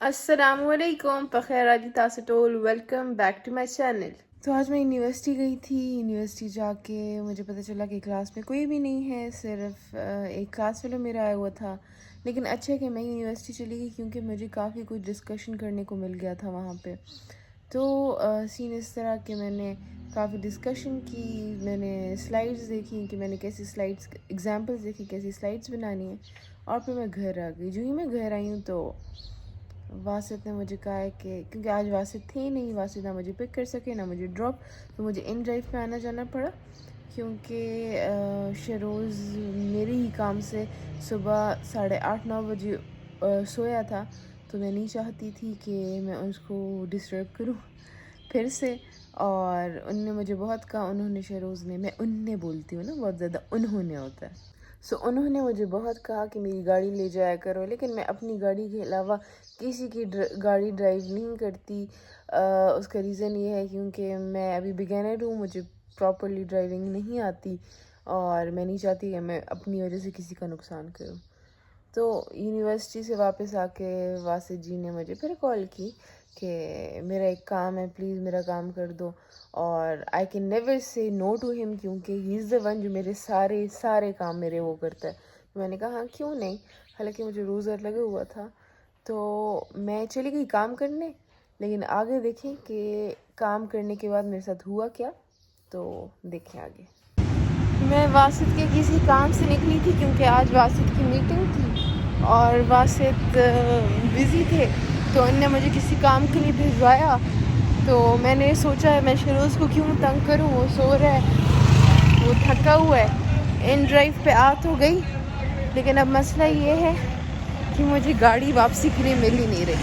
السلام علیکم بخیر آجی تاسٹول welcome back to my channel. تو آج میں یونیورسٹی گئی تھی. یونیورسٹی جا کے مجھے پتہ چلا کہ کلاس میں کوئی بھی نہیں ہے, صرف ایک کلاس فیلو میرا آیا ہوا تھا. لیکن اچھا کہ میں یونیورسٹی چلی گئی کیونکہ مجھے کافی کچھ ڈسکشن کرنے کو مل گیا تھا وہاں پہ. تو سین اس طرح کہ میں نے کافی ڈسکشن کی, میں نے سلائڈز دیکھی کہ میں نے کیسی سلائڈس ایگزامپلس دیکھی کیسی سلائڈس بنانی ہیں, اور پھر میں گھر آ گئی. جو ہی میں گھر آئی ہوں تو واسط نے مجھے کہا ہے کہ کیونکہ آج واسط تھی نہیں, واسط نہ مجھے پک کر سکے نہ مجھے ڈراپ, تو مجھے ان ڈرائیو پہ آنا جانا پڑا. کیونکہ شروز میرے ہی کام سے صبح 8:30-9 بجے سویا تھا, تو میں نہیں چاہتی تھی کہ میں اس کو ڈسٹرب کروں پھر سے. اور ان نے مجھے بہت کہا, انہوں نے, شروز نے, میں ان نے بولتی ہوں نا بہت زیادہ, انہوں نے ہوتا ہے. انہوں نے مجھے بہت کہا کہ میری گاڑی لے جایا کرو, لیکن میں اپنی گاڑی کے علاوہ کسی کی گاڑی ڈرائیو نہیں کرتی. اس کا ریزن یہ ہے کیونکہ میں ابھی بگینر ہوں, مجھے پراپرلی ڈرائیونگ نہیں آتی, اور میں نہیں چاہتی کہ میں اپنی وجہ سے کسی کا نقصان کروں. تو یونیورسٹی سے واپس آ کے واسط جی نے مجھے پھر کال کی کہ میرا ایک کام ہے, پلیز میرا کام کر دو. اور آئی کین نیور سے نو ٹو ہم, کیونکہ ہی از دا ون جو میرے سارے کام میرے وہ کرتا ہے. میں نے کہا ہاں کیوں نہیں, حالانکہ مجھے روزہ لگا ہوا تھا. تو میں چلی گئی کام کرنے, لیکن آگے دیکھیں کہ کام کرنے کے بعد میرے ساتھ ہوا کیا, تو دیکھیں آگے. میں واسط کے کسی کام سے نکلی تھی کیونکہ آج واسط کی میٹنگ تھی اور واسط بزی تھے, تو ان نے مجھے کسی کام کے لیے بھجوایا. تو میں نے سوچا ہے میں شروز کو کیوں تنگ کروں, وہ سو رہا ہے, وہ تھکا ہوا ہے. ان ڈرائیو پہ آ تو گئی, لیکن اب مسئلہ یہ ہے کہ مجھے گاڑی واپسی کے لیے مل ہی نہیں رہی.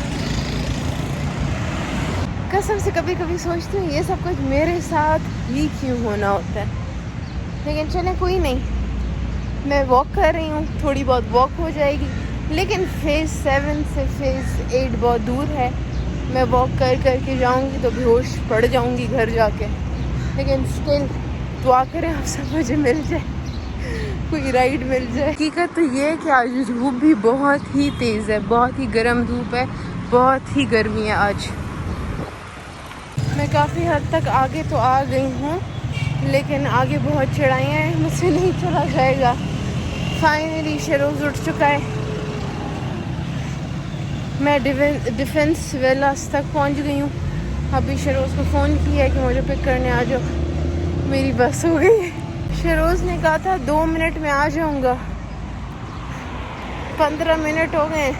قسم سے کبھی کبھی سوچتی ہوں یہ سب کچھ میرے ساتھ ہی کیوں ہونا ہوتا ہے. لیکن چلیں کوئی نہیں, میں واک کر رہی ہوں, تھوڑی بہت واک ہو جائے گی. لیکن فیز 7 سے فیز 8 بہت دور ہے, میں واک کر کے جاؤں گی تو بے ہوش پڑ جاؤں گی گھر جا کے. لیکن اسٹل دعا کریں آپ سب مجھے مل جائے, کوئی رائڈ مل جائے. حقیقت تو یہ ہے کہ آج دھوپ بھی بہت ہی تیز ہے, بہت ہی گرم دھوپ ہے, بہت ہی گرمی ہے آج. میں کافی حد تک آگے تو آ گئی ہوں, لیکن آگے بہت چڑھائیاں ہیں, مجھ سے نہیں چلا جائے گا. فائنلی شروز اٹھ چکا ہے. میں ڈیفینس ویلاس تک پہنچ گئی ہوں. ابھی شروز کو فون کیا ہے کہ مجھے پک کرنے آ جاؤ, میری بس ہو گئی. شروز نے کہا تھا 2 منٹ میں آ جاؤں گا, 15 منٹ ہو گئے,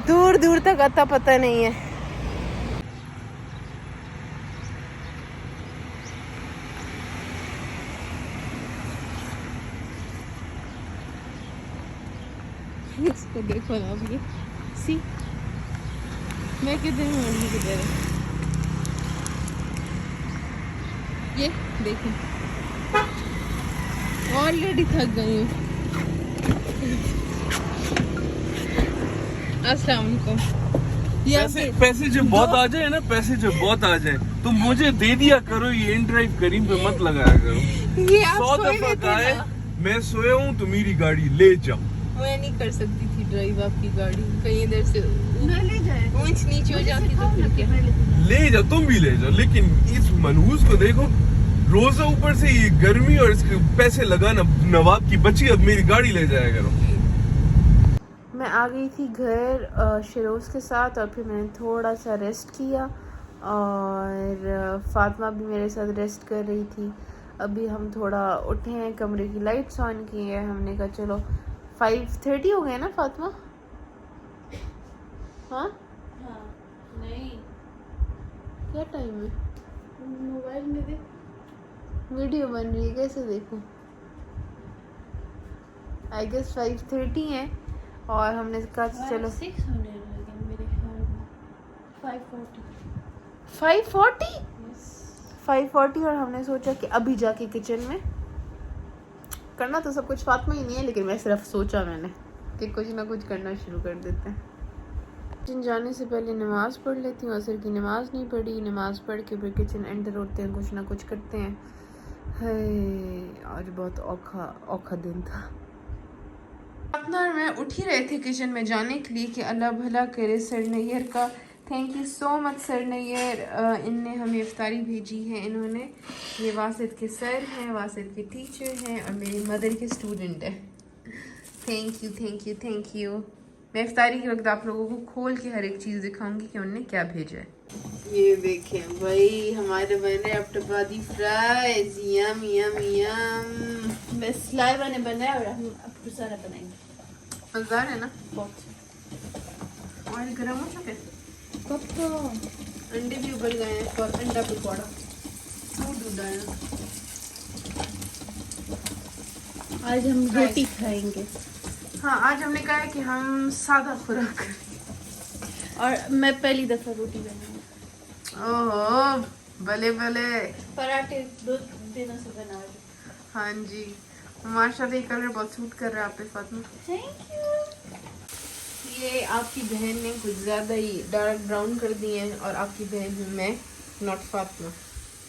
دور دور تک اتا پتہ نہیں ہے. اس کو دیکھو نا, اب یہ سی میں کدھر ہوں, ابھی کدھر ہے, یہ دیکھیں آلریڈی تھک گئی ہوں. السلام علیکم. پیسے جب بہت آ جائے نا, پیسے جب بہت آ جائے تو مجھے دے دیا کرو, یہ ان ڈرائیو کریم پہ مت لگایا کرو. 100 دفعہ کہا ہے میں سویا ہوں تو میری گاڑی لے جاؤ. میں نہیں کر سکتی تھی ڈرائیو آپ کی گاڑی, کہیں ادھر سے اونچ نیچے ہو جاتی تو پھر کیا. لے جاؤ, تم بھی لے جاؤ, لیکن اس منحوس کو دیکھو, روزہ اوپر سے یہ گرمی اور اس کے پیسے لگانا. نواب کی بچی اب میری گاڑی لے جایا کرو. میں آ گئی تھی گھر شروز کے ساتھ, اور پھر میں نے تھوڑا سا ریسٹ کیا, اور فاطمہ بھی میرے ساتھ ریسٹ کر رہی تھی. ابھی ہم تھوڑا اٹھے ہیں, کمرے کی لائٹس آن کی ہیں, ہم نے کہا چلو 5:30 ہو گئے نا فاطمہ. ہاں نہیں, کیا ٹائم ہے, موبائل میں دیکھ, ویڈیو بن رہی ہے, کیسے دیکھوں. آئی گیس 5:30 ہیں, اور ہم نے کہا چلو 5:40 اور ہم نے سوچا کہ ابھی جا کے کچن میں کرنا تو سب کچھ فاطمہ ہی نہیں ہے, لیکن میں صرف سوچا میں نے کہ کچھ نہ کچھ کرنا شروع کر دیتے ہیں. کچن جانے سے پہلے نماز پڑھ لیتی ہوں, عصر کی نماز نہیں پڑھی, نماز پڑھ کے پھر کچن انٹر ہوتے ہیں, کچھ نہ کچھ کرتے ہیں. آج بہت اوکھا دن تھا. فاطمہ اور میں اٹھ ہی رہے تھے کچن میں جانے کے لیے کہ اللہ بھلا کرے سر نیئر کا. Thank you so much sir Nayyar. ان نے ہمیں افطاری بھیجی ہے. انہوں نے یہ واسط کے سر ہیں, واسط کے ٹیچر ہیں اور میری مدر کے اسٹوڈنٹ ہیں. Thank you thank you thank you. میں افطاری کے وقت آپ لوگوں کو کھول کے ہر ایک چیز دکھاؤں گی کہ انہوں نے کیا بھیجا ہے. یہ دیکھیں بھائی ہمارے بن رہے آفٹابادی فرائز. M M M. بس لائبہ نے بنایا اور ہم اب سارا بنائیں گے. مزدار ہے نا بہت اور گرم ہو چکے. کب تو انڈے بھی ابل گئے ہیں اور انڈا پکوڑا فوڈ ڈالا. آج ہم روٹی کھائیں گے ہاں آج ہم نے کہا ہے کہ ہم سادہ خوراک کریں. اور میں پہلی دفعہ روٹی بناؤں. اوہ بلے بلے. پراٹھے 2 دنوں سے بنا رہی. ہاں جی ماشاء اللہ یہ کلر بہت سوٹ کر رہا ہے آپ پہ فاطمہ. Thank you. یہ آپ کی بہن نے کچھ زیادہ ہی ڈارک براؤن کر دیے ہیں اور آپ کی بہن ہوں میں, ناٹ فاطمہ.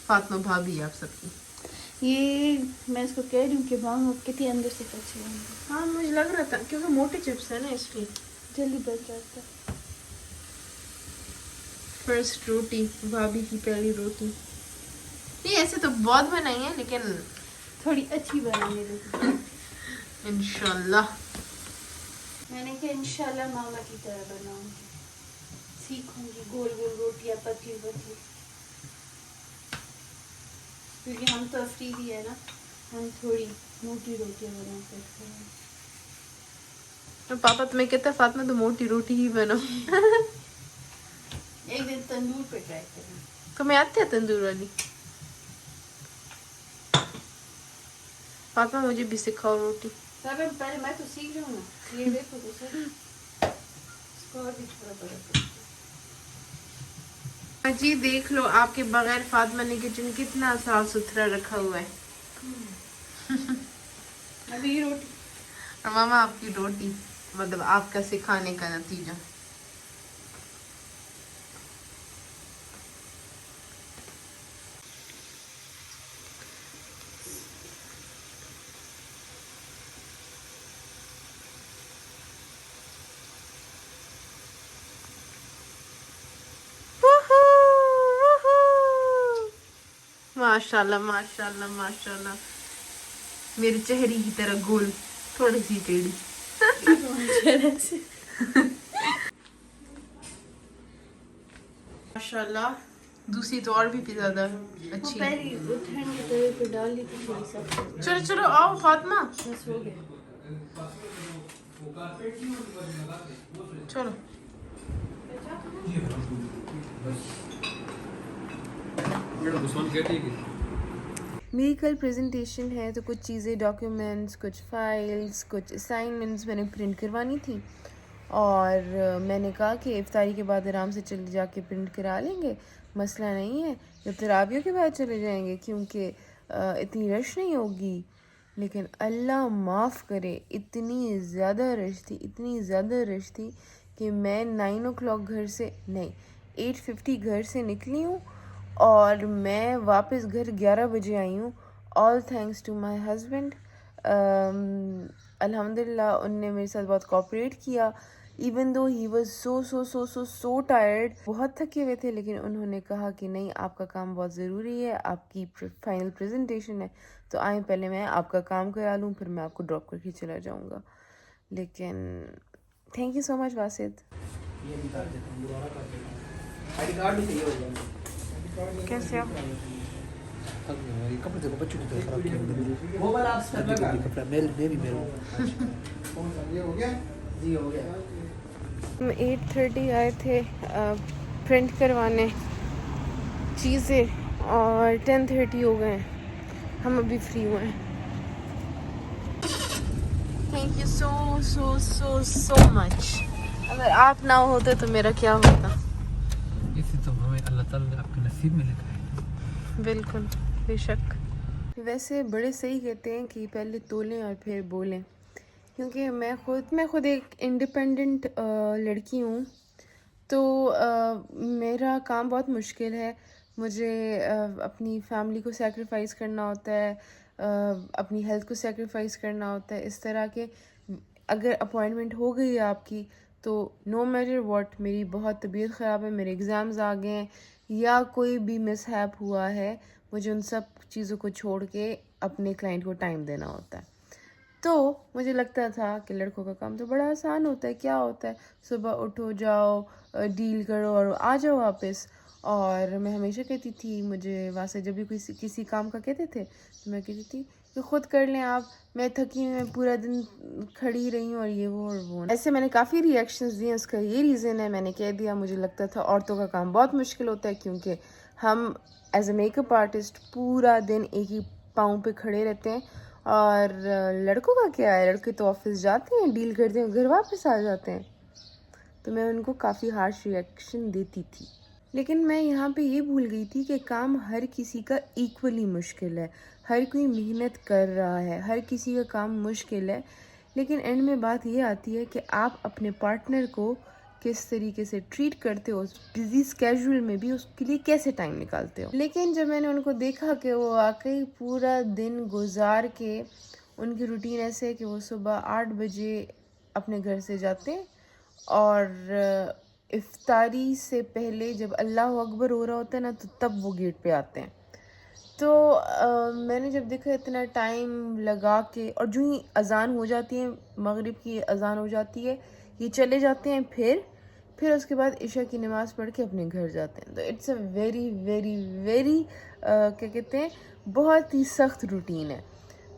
فاطمہ بھابھی ہے آپ سب کی. یہ میں اس کو کہہ رہی ہوں کہ مانگو کتنی اندر سے کچے ہوں گے. ہاں مجھے لگ رہا تھا کیونکہ موٹے چپس ہیں نا اس لیے جلدی بچ جاتا ہے. فرسٹ روٹی بھابھی کی پہلی روٹی. نہیں ایسے تو بہت بنائی ہیں لیکن تھوڑی اچھی بنانے لگی. انشاءاللہ. میں نے کہا انشاءاللہ ماما کی طرح بناؤں گی. سیکھوں گی گول گول روٹیاں پتلی پتلی. کیونکہ ہم تو افریدی ہے نا, ہم تھوڑی موٹی روٹیاں بنا سکتے ہیں. تو پاپا تمہیں کہتا ہے فاطمہ تو موٹی روٹی ہی بنو. ایک دن تندور پہ ٹرائی کریں. تمہیں آتی ہے تندور والی؟ فاطمہ مجھے بھی سکھاؤ روٹی. سب پہلے میں تو سیکھ رہی ہوں نا, یہ دیکھو تو صحیح اس کو اور بھی تھوڑا بڑا. جی دیکھ لو آپ کے بغیر فاطمہ نے کچن کتنا صاف ستھرا رکھا ہوا ہے. ابھی یہ روٹی اور ماما آپ کی روٹی مطلب آپ کا سکھانے کا نتیجہ. ماشاء اللہ ماشاء اللہ ماشاء اللہ. میرے چہرے کی طرح گول, تھوڑی سی ٹیڑھی. ماشاء اللہ دوسری تو اور بھی زیادہ اچھی. پہلی ٹھنڈ کے توے پہ ڈال لی تھی تھوڑی سا. چلو چلو آؤ فاطمہ. بس ہو گیا. چلو میری کل پریزنٹیشن ہے تو کچھ چیزیں ڈاکیومنٹس, کچھ فائلز, کچھ اسائنمنٹس میں نے پرنٹ کروانی تھی. اور میں نے کہا کہ افطاری کے بعد آرام سے چلے جا کے پرنٹ کرا لیں گے, مسئلہ نہیں ہے. جب تراویح کے بعد چلے جائیں گے کیونکہ اتنی رش نہیں ہوگی. لیکن اللہ معاف کرے اتنی زیادہ رش تھی, اتنی زیادہ رش تھی کہ میں 9 o'clock گھر سے نہیں 8:50 گھر سے نکلی ہوں اور میں واپس گھر 11 بجے آئی ہوں. All thanks to my husband. الحمدللہ ان نے میرے ساتھ بہت کوآپریٹ کیا. Even though he was so tired, بہت تھکے ہوئے تھے, لیکن انہوں نے کہا کہ نہیں آپ کا کام بہت ضروری ہے, آپ کی فائنل پریزنٹیشن ہے تو آئیں پہلے میں آپ کا کام کرا لوں پھر میں آپ کو ڈراپ کر کے چلا جاؤں گا. لیکن تھینک یو سو مچ واسط. کیسے ہو؟ کپڑے دیکھو بچوں کی طرح خراب کیے وہ والا آپ سے کپڑا میل بیبی میل ہو گیا جی ہو گیا. 8:30 آئے تھے پرنٹ کروانے چیزیں اور 10:30 ہو گئے, ہم ابھی فری ہوئے ہیں. تھینک یو سو سو سو سو مچ. اگر آپ نہ ہوتے تو میرا کیا ہوتا. اسی تو ہمیں اللہ تعالیٰ نے آپ کے نصیب میں لکھا ہے. بالکل بے شک. ویسے بڑے صحیح کہتے ہیں کہ پہلے تولیں اور پھر بولیں, کیونکہ میں خود ایک انڈیپینڈنٹ لڑکی ہوں تو میرا کام بہت مشکل ہے. مجھے اپنی فیملی کو سیکریفائز کرنا ہوتا ہے, اپنی ہیلتھ کو سیکریفائز کرنا ہوتا ہے. اس طرح کے اگر اپوائنٹمنٹ ہو گئی ہے آپ کی تو نو میٹر واٹ میری بہت طبیعت خراب ہے, میرے ایگزامز آ گئے ہیں یا کوئی بھی مس ہیپ ہوا ہے, مجھے ان سب چیزوں کو چھوڑ کے اپنے کلائنٹ کو ٹائم دینا ہوتا ہے. تو مجھے لگتا تھا کہ لڑکوں کا کام تو بڑا آسان ہوتا ہے, کیا ہوتا ہے, صبح اٹھو, جاؤ, ڈیل کرو اور آ جاؤ واپس. اور میں ہمیشہ کہتی تھی, مجھے وہاں سے جب بھی کسی کام کا کہتے تھے تو میں کہتی تھی کہ خود کر لیں آپ, میں تھکی میں پورا دن کھڑی رہی ہوں اور یہ وہ اور وہ. ایسے میں نے کافی ریئیکشنز دیے, اس کا یہ ریزن ہے, میں نے کہہ دیا مجھے لگتا تھا عورتوں کا کام بہت مشکل ہوتا ہے کیونکہ ہم as a make up artist پورا دن ایک ہی پاؤں پہ کھڑے رہتے ہیں, اور لڑکوں کا کیا ہے, لڑکے تو آفس جاتے ہیں, ڈیل کرتے ہیں, گھر واپس آ جاتے ہیں. تو میں ان کو کافی ہارش ریئیکشن دیتی تھی. لیکن میں یہاں پہ یہ بھول گئی تھی کہ کام ہر کسی کا ایکولی مشکل ہے, ہر کوئی محنت کر رہا ہے, ہر کسی کا کام مشکل ہے, لیکن اینڈ میں بات یہ آتی ہے کہ آپ اپنے پارٹنر کو کس طریقے سے ٹریٹ کرتے ہو, بزی اسکیجول میں بھی اس کے لیے کیسے ٹائم نکالتے ہو. لیکن جب میں نے ان کو دیکھا کہ وہ واقعی پورا دن گزار کے, ان کی روٹین ایسے ہے کہ وہ صبح 8 بجے اپنے گھر سے جاتے ہیں اور افطاری سے پہلے جب اللہ اکبر ہو رہا ہوتا ہے نا تو تب وہ گیٹ پہ آتے ہیں. تو میں نے جب دیکھا اتنا ٹائم لگا کے, اور جو ہی اذان ہو جاتی ہے, مغرب کی اذان ہو جاتی ہے, یہ چلے جاتے ہیں, پھر اس کے بعد عشاء کی نماز پڑھ کے اپنے گھر جاتے ہیں. تو it's a very very very کیا کہتے ہیں, بہت ہی سخت روٹین ہے.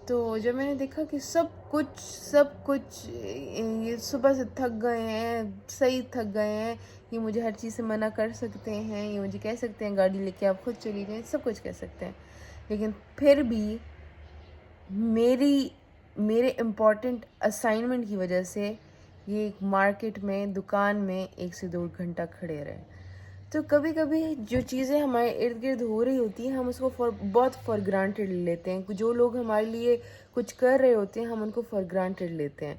تو جب میں نے دیکھا کہ سب کچھ یہ صبح سے تھک گئے ہیں, صحیح تھک گئے ہیں, یہ مجھے ہر چیز سے منع کر سکتے ہیں, یہ مجھے کہہ سکتے ہیں گاڑی لے کے آپ خود چلی جائیں, سب کچھ کہہ سکتے ہیں, لیکن پھر بھی میرے امپورٹنٹ اسائنمنٹ کی وجہ سے یہ ایک مارکیٹ میں, دکان میں 1 سے 2 گھنٹہ کھڑے رہے. تو کبھی کبھی جو چیزیں ہمارے ارد گرد ہو رہی ہوتی ہیں ہم اس کو بہت فار گرانٹیڈ لیتے ہیں. جو لوگ ہمارے لیے کچھ کر رہے ہوتے ہیں ہم ان کو فار گرانٹیڈ لیتے ہیں.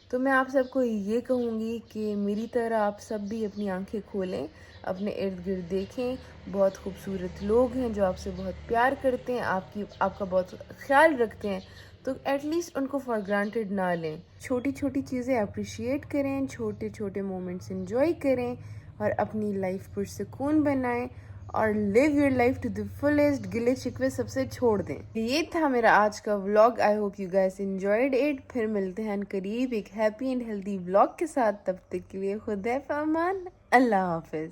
تو میں آپ سب کو یہ کہوں گی کہ میری طرح آپ سب بھی اپنی آنکھیں کھولیں, اپنے ارد گرد دیکھیں, بہت خوبصورت لوگ ہیں جو آپ سے بہت پیار کرتے ہیں, آپ کا بہت خیال رکھتے ہیں, تو ایٹ لیسٹ ان کو فار گرانٹیڈ نہ لیں. چھوٹی چھوٹی چیزیں اپریشیٹ کریں, چھوٹے چھوٹے مومنٹس انجوائے کریں اور اپنی لائف پرسکون بنائیں اور live your life to the fullest. گلے شکوے سب سے چھوڑ دیں. یہ تھا میرا آج کا vlog. I hope you guys enjoyed it. پھر ملتے ہیں قریب ایک ہیپی اینڈ ہیلدی ولاگ کے ساتھ. تب تک کے لیے خدا پامان, اللہ حافظ.